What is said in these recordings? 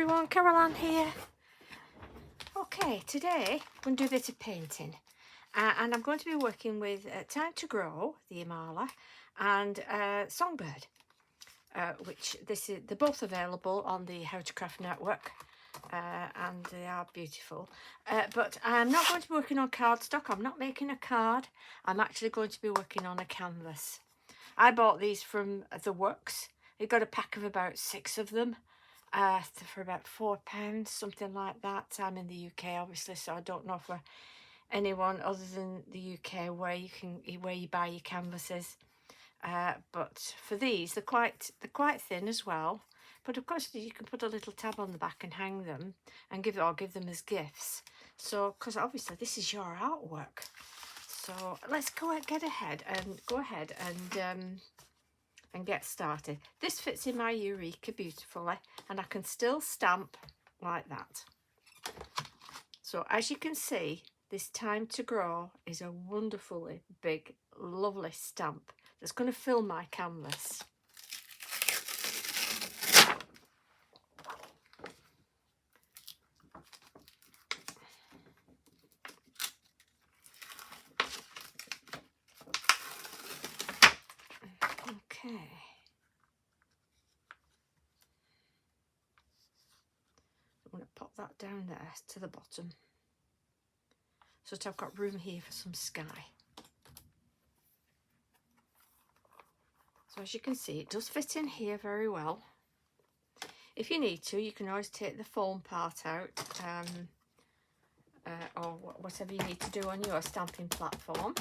everyone, Caroline here. Okay, today I'm going to do a bit of painting and I'm going to be working with Time to Grow, the Imala, and Songbird, which they're both available on the How to Craft network, and they are beautiful. But I'm not going to be working on cardstock. I'm not making a card. I'm actually going to be working on a canvas. I bought these from the Works. I got a pack of about 6 of them. For about £4, something like that. I'm in the UK, obviously, so I don't know for anyone other than the UK where you buy your canvases. But for these, they're quite thin as well. But of course, you can put a little tab on the back and hang them, and give them as gifts. So, because obviously this is your artwork. So let's go ahead and get started. This fits in my Eureka beautifully, and I can still stamp like that. So as you can see, this Time to Grow is a wonderfully big, lovely stamp that's going to fill my canvas. Okay. I'm going to pop that down there to the bottom, so that I've got room here for some sky. So as you can see, it does fit in here very well. If you need to, you can always take the foam part out, or whatever you need to do on your stamping platform.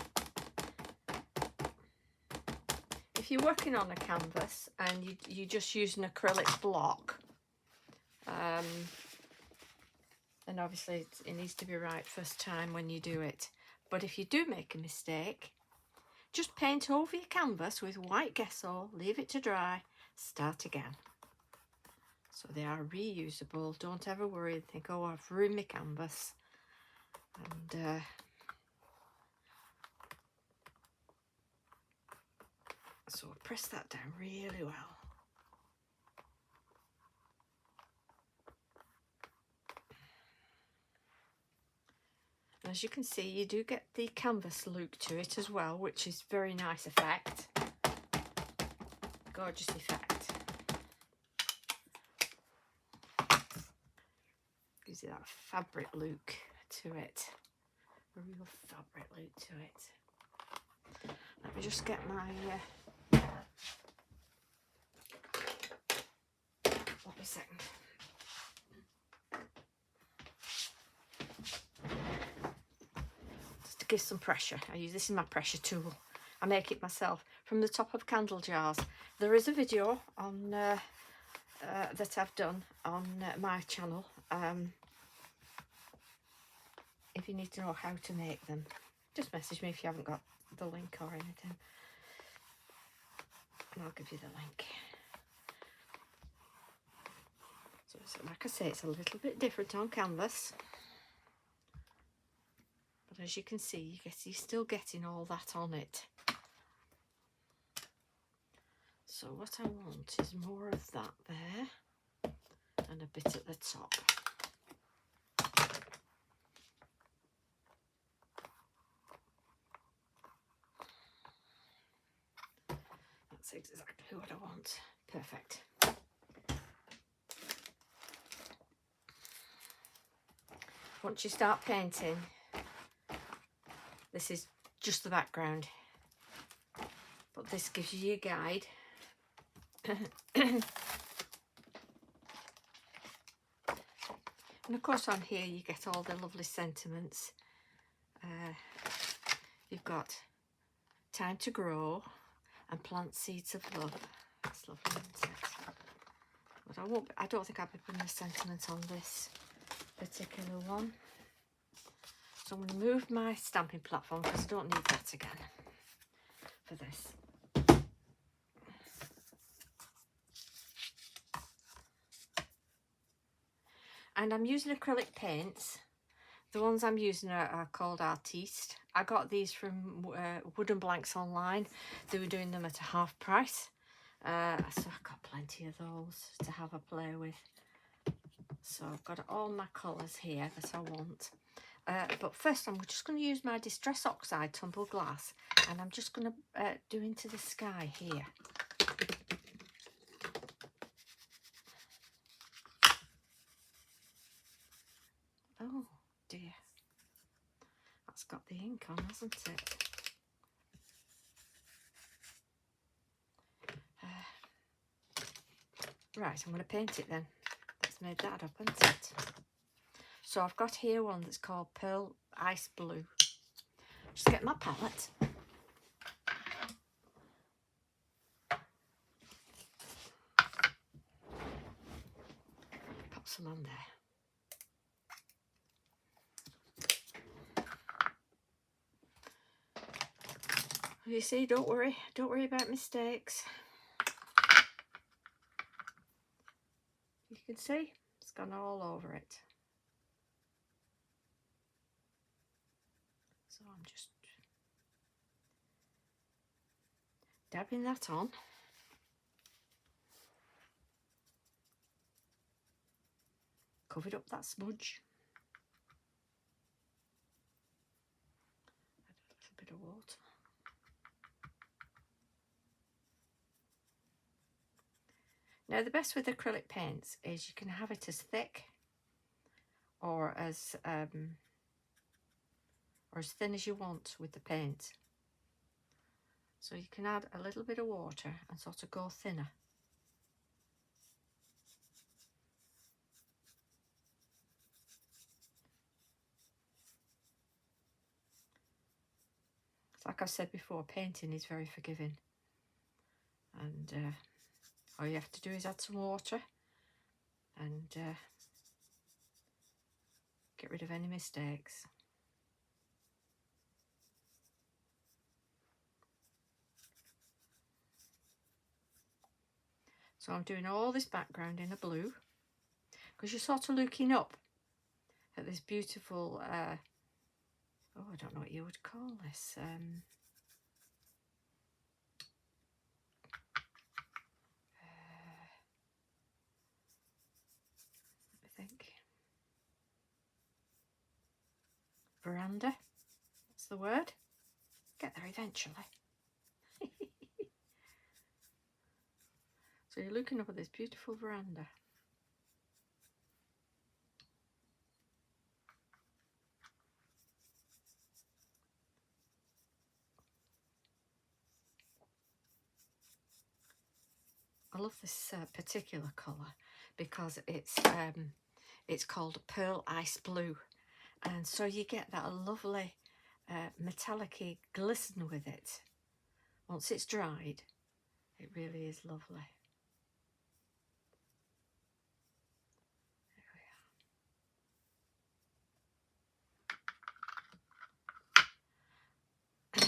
If you're working on a canvas and you just use an acrylic block, and obviously it needs to be right first time when you do it. But if you do make a mistake, just paint over your canvas with white gesso, leave it to dry, start again. So they are reusable. Don't ever worry and think, oh, I've ruined my canvas. And so press that down really well. And as you can see, you do get the canvas look to it as well, which is very nice effect. Gorgeous effect. Gives you that fabric look to it. A real fabric look to it. Let me just get my wait a second. Just to give some pressure, this is my pressure tool. I make it myself from the top of candle jars. There is a video on that I've done on my channel. If you need to know how to make them, just message me if you haven't got the link or anything, and I'll give you the link. So like I say, it's a little bit different on canvas, but as you can see, you're still getting all that on it. So what I want is more of that there and a bit at the top. That's exactly what I want. Perfect. Once you start painting, this is just the background, but this gives you your guide. And of course on here you get all the lovely sentiments. You've got Time to Grow and Plant Seeds of Love. That's lovely, isn't it? But I don't think I'll be putting a sentiment on this particular one. So I'm going to move my stamping platform because I don't need that again for this. And I'm using acrylic paints. The ones I'm using are called Artiste. I got these from Wooden Blanks online. They were doing them at a half price. So I've got plenty of those to have a play with. So I've got all my colours here that I want. But first I'm just going to use my Distress Oxide tumbled glass, and I'm just going to do into the sky here. Oh dear, that's got the ink on, hasn't it? Right, I'm going to paint it then. That's made that up, hasn't it? So I've got here one that's called Pearl Ice Blue. Just get my palette. Pop some on there. You see, don't worry about mistakes. You can see it's gone all over it. So I'm just dabbing that on. Covered up that smudge. Add a little bit of water. Now the best with acrylic paints is you can have it as thick or as thin as you want with the paint. So you can add a little bit of water and sort of go thinner. Like I said before, painting is very forgiving, and all you have to do is add some water and get rid of any mistakes. So I'm doing all this background in a blue, because you're sort of looking up at this beautiful, oh, I don't know what you would call this. I think veranda. That's the word. Get there eventually. So you're looking up at this beautiful veranda. I love this particular colour because it's called Pearl Ice Blue, and so you get that lovely metallic-y glisten with it. Once it's dried, it really is lovely. There we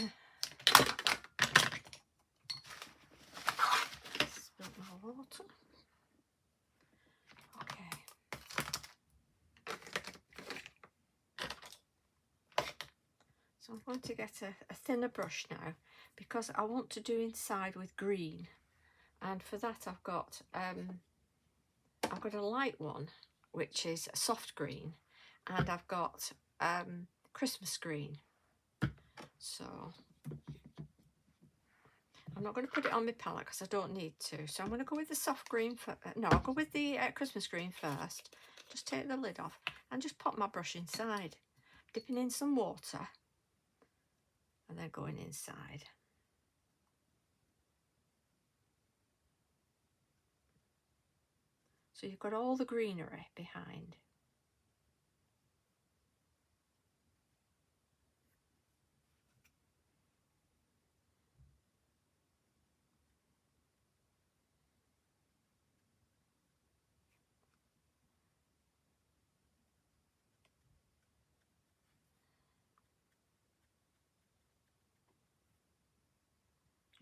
are. Spilled my water. Okay. So I'm going to get a thinner brush now, because I want to do inside with green, and for that I've got a light one which is a soft green, and I've got Christmas green. So I'm not going to put it on my palette because I don't need to. So I'm going to go with the soft green. I'll go with the Christmas green first. Just take the lid off and just pop my brush inside, dipping in some water and then going inside. So you've got all the greenery behind.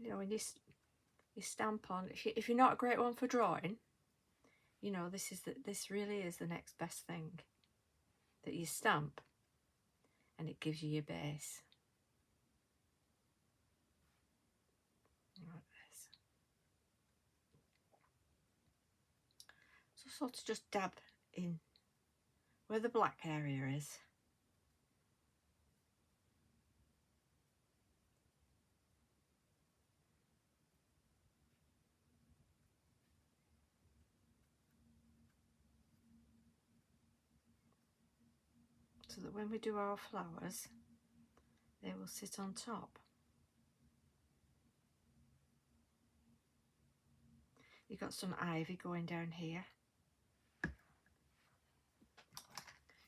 You know, when you stamp on, if you're not a great one for drawing, you know, this really is the next best thing, that you stamp and it gives you your base. Like this. So sort of just dab in where the black area is. So that when we do our flowers, they will sit on top. You've got some ivy going down here.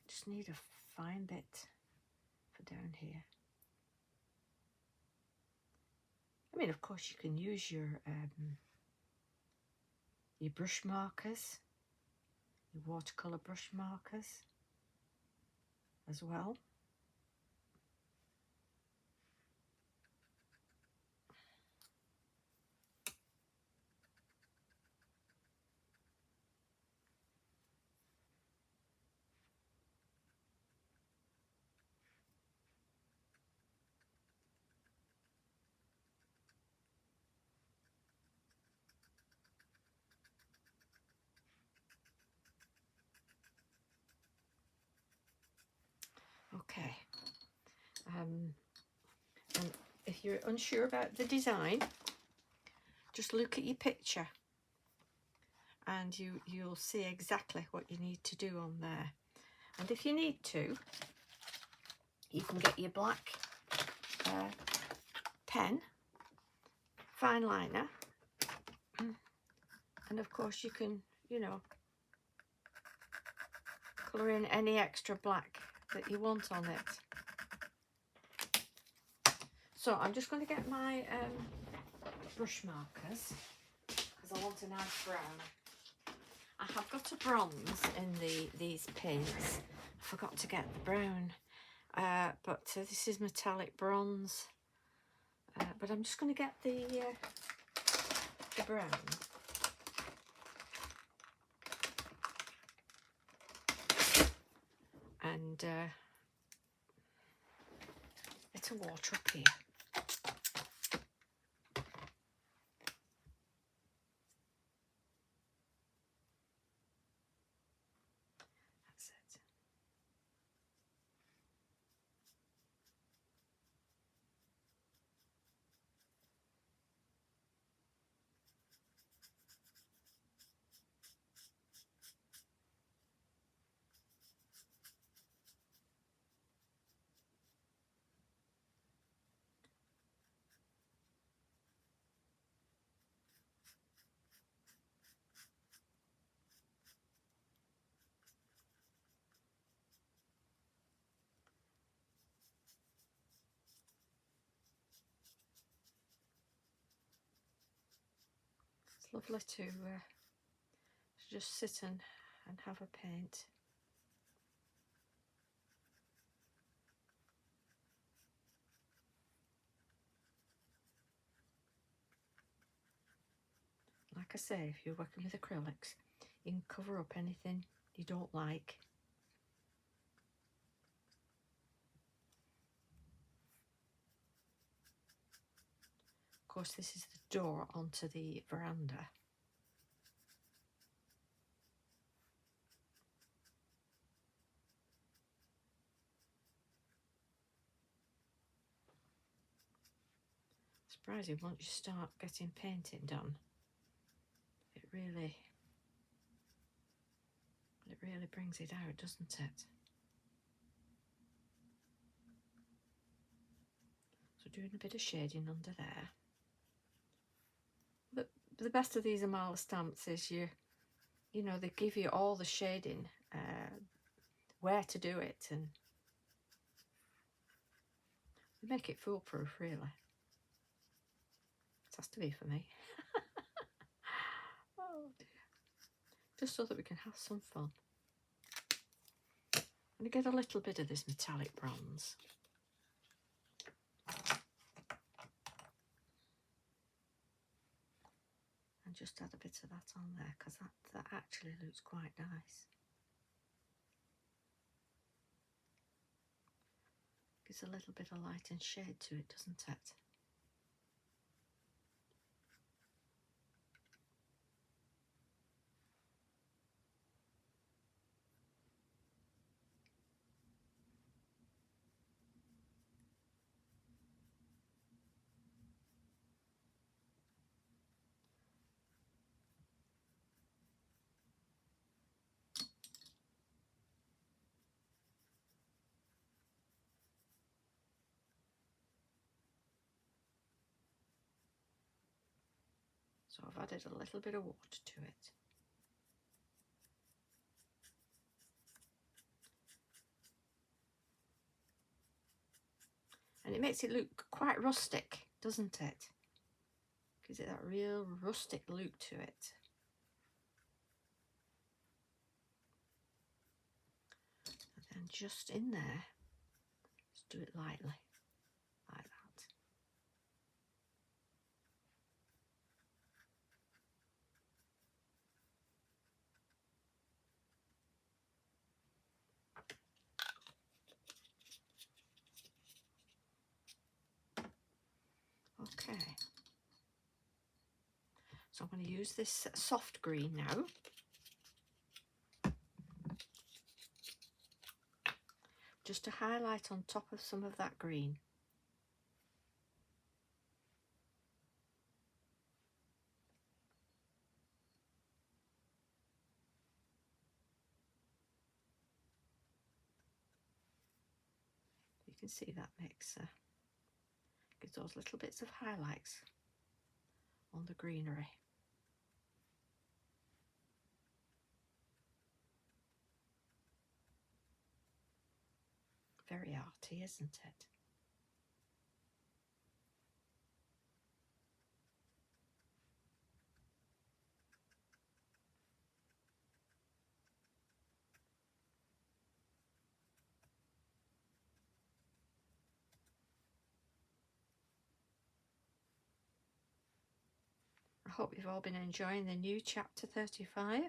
Just need a fine bit for down here. I mean, of course, you can use your brush markers, your watercolour brush markers as well. Okay, and if you're unsure about the design, just look at your picture and you'll see exactly what you need to do on there. And if you need to, you can get your black pen, fine liner, and of course you can, you know, colour in any extra black that you want on it. So I'm just going to get my brush markers because I want a nice brown. I have got a bronze in these paints. I forgot to get the brown, but this is metallic bronze. But I'm just going to get the brown. And bit of water up here. That's it. It's lovely to just sit and have a paint. Like I say, if you're working with acrylics, you can cover up anything you don't like. Of course, this is the door onto the veranda. Surprising, once you start getting painting done, it really brings it out, doesn't it? So doing a bit of shading under there. But the best of these Imala stamps is you know, they give you all the shading, where to do it, and they make it foolproof, really. It has to be for me. Oh dear. Just so that we can have some fun. I'm going to get a little bit of this metallic bronze. And just add a bit of that on there, because that actually looks quite nice. Gives a little bit of light and shade to it, doesn't it? So I've added a little bit of water to it. And it makes it look quite rustic, doesn't it? Gives it that real rustic look to it. And then just in there, just do it lightly, like that. Okay. So I'm going to use this soft green now. Just to highlight on top of some of that green. You can see that gives those little bits of highlights on the greenery. Very arty, isn't it? I hope you've all been enjoying the new chapter 35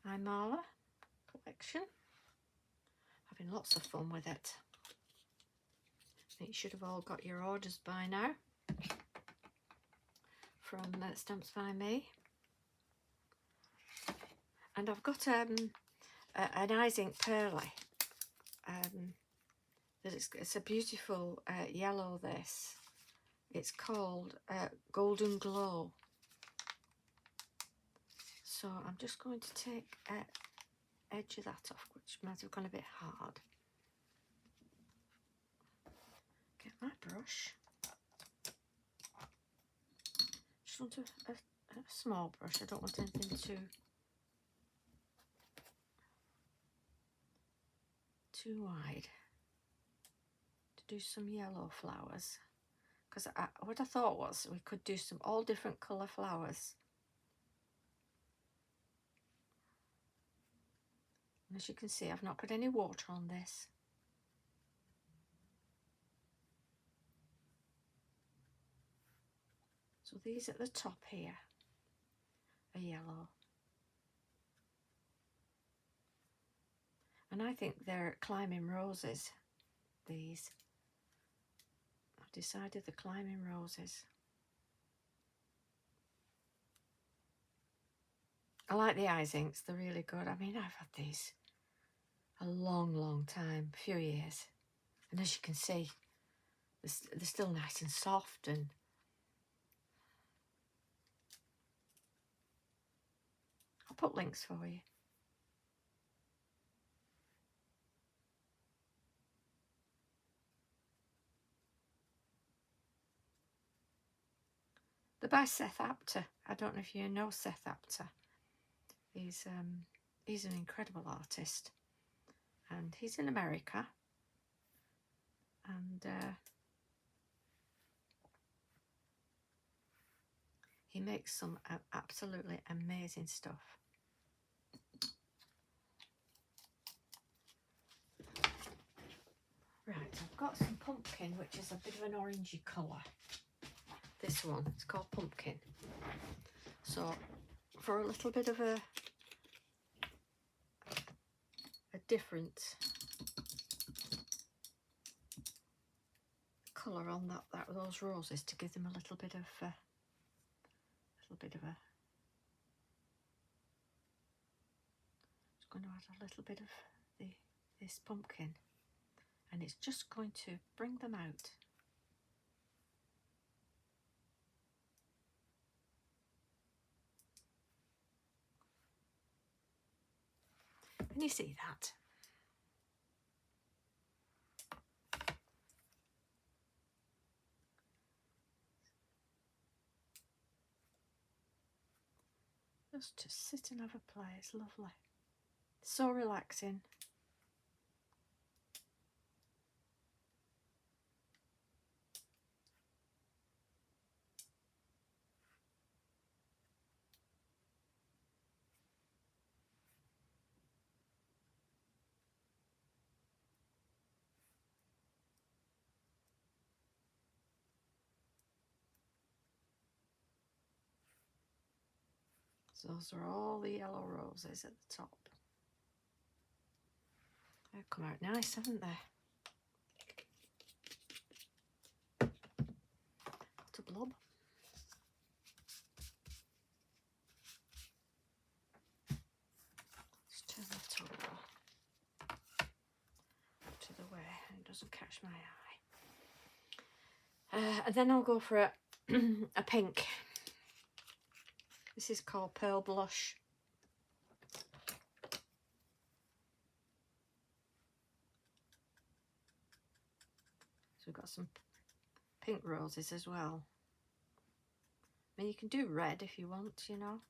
Imala collection. Having lots of fun with it. I think you should have all got your orders by now from Stamps by Me. And I've got an eyes ink pearly. It's a beautiful yellow. This it's called Golden Glow. So I'm just going to take edge of that off, which might have gone a bit hard. Get my brush. Just want a small brush. I don't want anything too wide. To do some yellow flowers, because what I thought was we could do some all different colour flowers. And as you can see, I've not put any water on this. So these at the top here are yellow. And I think they're climbing roses, these. I've decided the climbing roses. I like the eyes inks, they're really good. I mean, I've had these a long time, a few years. And as you can see, they're still nice and soft, and I'll put links for you. They're by Seth Apter. I don't know if you know Seth Apter. He's an incredible artist, and he's in America, and he makes some absolutely amazing stuff. Right, I've got some pumpkin, which is a bit of an orangey colour. This one, it's called Pumpkin. So for a little bit of a different colour on those roses, to give them a little bit of just going to add a little bit of this pumpkin, and it's just going to bring them out. Can you see that? Just to sit and have a play. It's lovely. So relaxing. So those are all the yellow roses at the top. They've come out nice, haven't they? What a blob. Let's turn that over to the way it doesn't catch my eye. And then I'll go for a, a pink. This is called Pearl Blush. So we've got some pink roses as well. I mean, you can do red if you want, you know.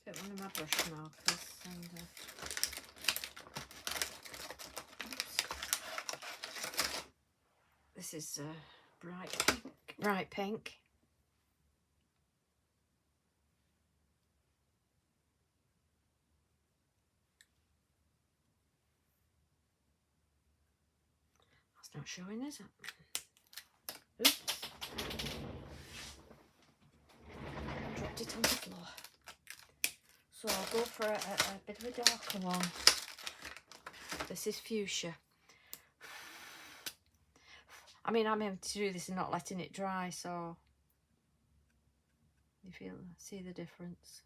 Get one of my brush markers and this is bright pink. Bright pink. That's not showing, is it? Oops. Dropped it on the floor. So I'll go for a bit of a darker one. This is fuchsia. I mean, I'm able to do this and not letting it dry, so you see the difference.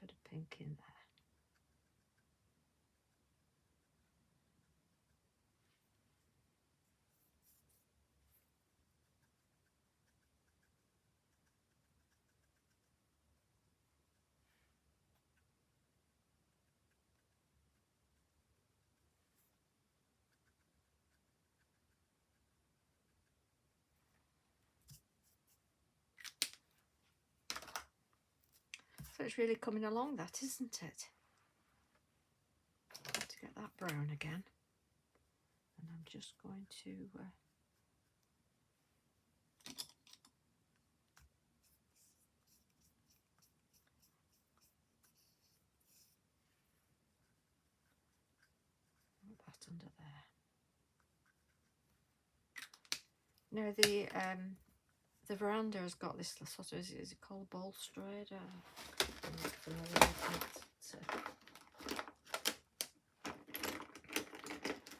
Bit of pink in there. So it's really coming along, that, isn't it? Got to get that brown again. And I'm just going to put that under there. Now the veranda has got this sort of, is it called balustrade? I'm not familiar with it.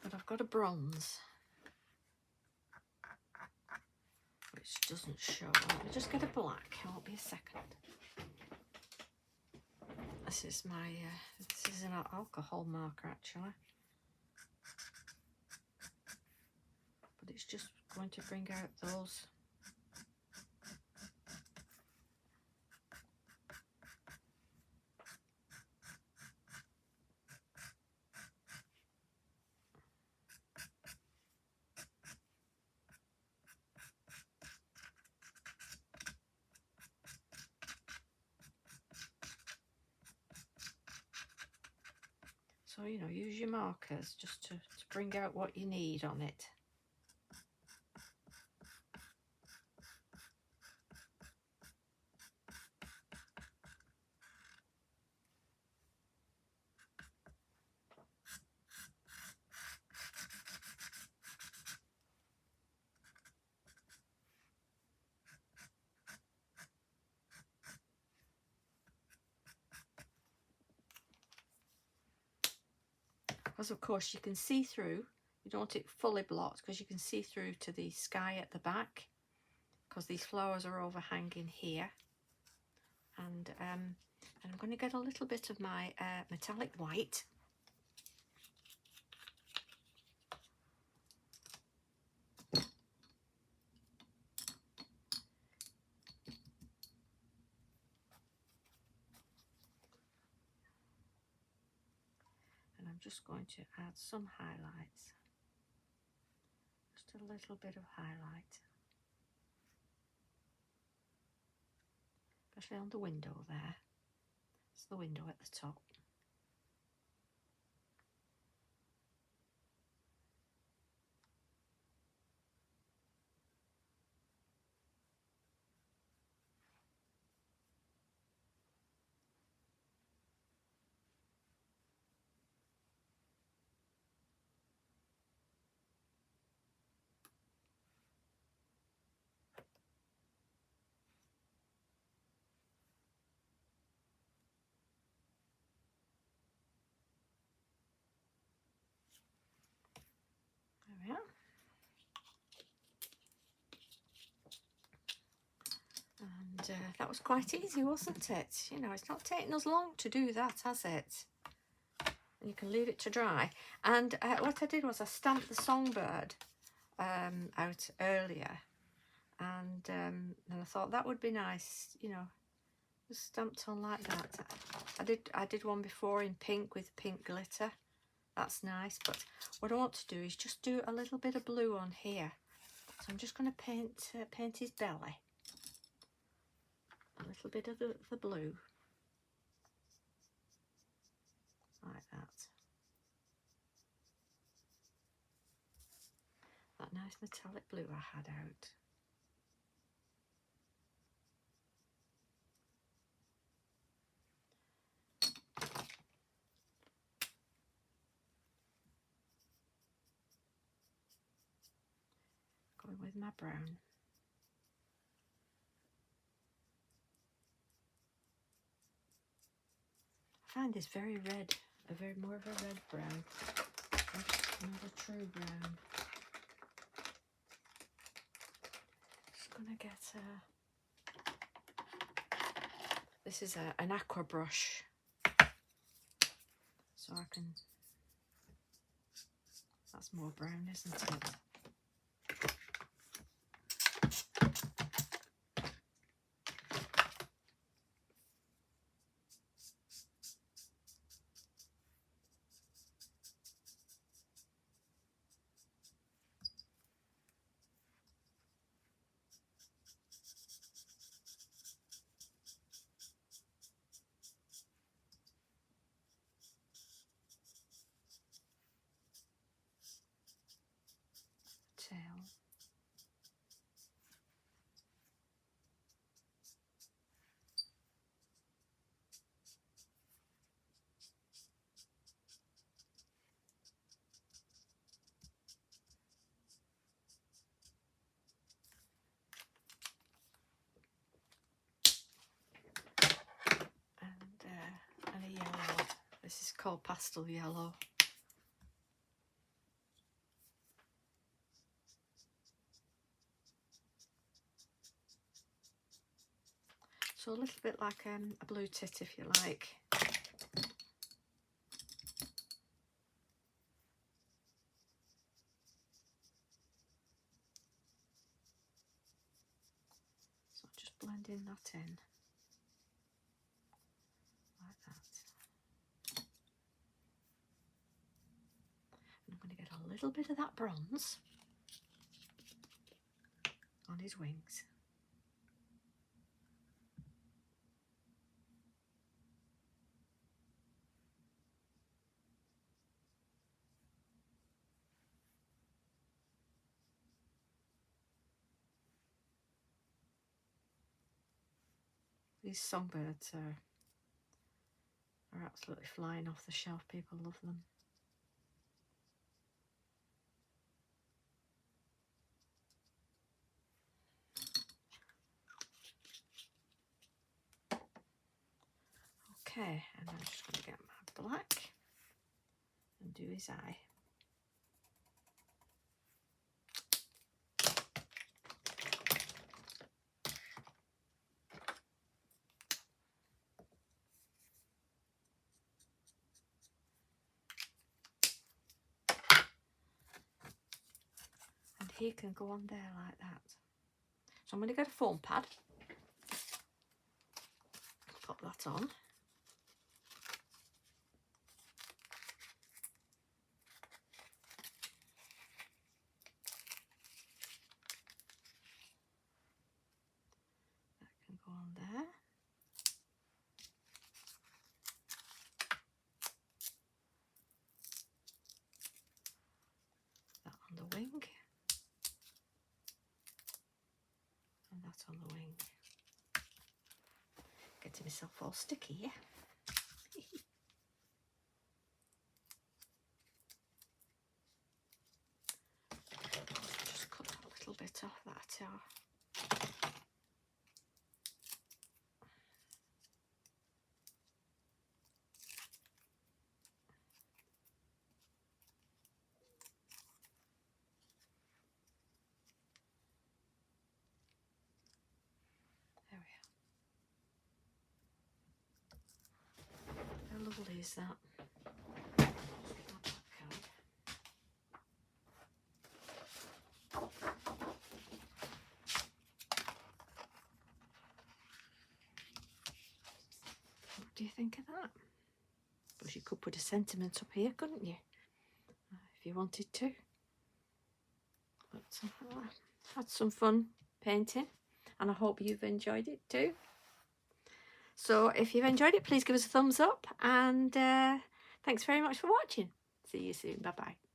But I've got a bronze, which doesn't show. Let me just get a black. It won't be a second. This is my, this is an alcohol marker actually. But it's just going to bring out those so, you know, use your markers just to bring out what you need on it. because of course you can see through. You don't want it fully blocked because you can see through to the sky at the back, because these flowers are overhanging here. And I'm going to get a little bit of my metallic white. And I'm just going to add some highlights. Just a little bit of highlight. Especially on the window there. It's the window at the top. There we are. And that was quite easy, wasn't it? You know, it's not taking us long to do that, has it? And you can leave it to dry. And what I did was I stamped the songbird out earlier. And then I thought that would be nice, you know, just stamped on like that. I did one before in pink with pink glitter. That's nice. But what I want to do is just do a little bit of blue on here. So I'm just going to paint his belly. A little bit of the blue, like that. That nice metallic blue I had out. Going with my brown. I find this very red, more of a red brown, not a true brown. Just gonna get this is an aqua brush, so I can. That's more brown, isn't it? Tail. And a yellow. This is called pastel yellow. So a little bit like a blue tit, if you like. So just blending that in, like that. And I'm going to get a little bit of that bronze on his wings. These songbirds are absolutely flying off the shelf. People love them. Okay, and I'm just going to get my black and do his eye. And he can go on there like that. So I'm going to get a foam pad. Put that on. That can go on there. That on the wing. And that on the wing. Getting myself all sticky, yeah? Just cut that little bit off that. There we are. How lovely is that? What do you think of that? But you could put a sentiment up here, couldn't you? If you wanted to. But had some fun painting, and I hope you've enjoyed it too. So if you've enjoyed it, please give us a thumbs up, and thanks very much for watching. See you soon. Bye bye.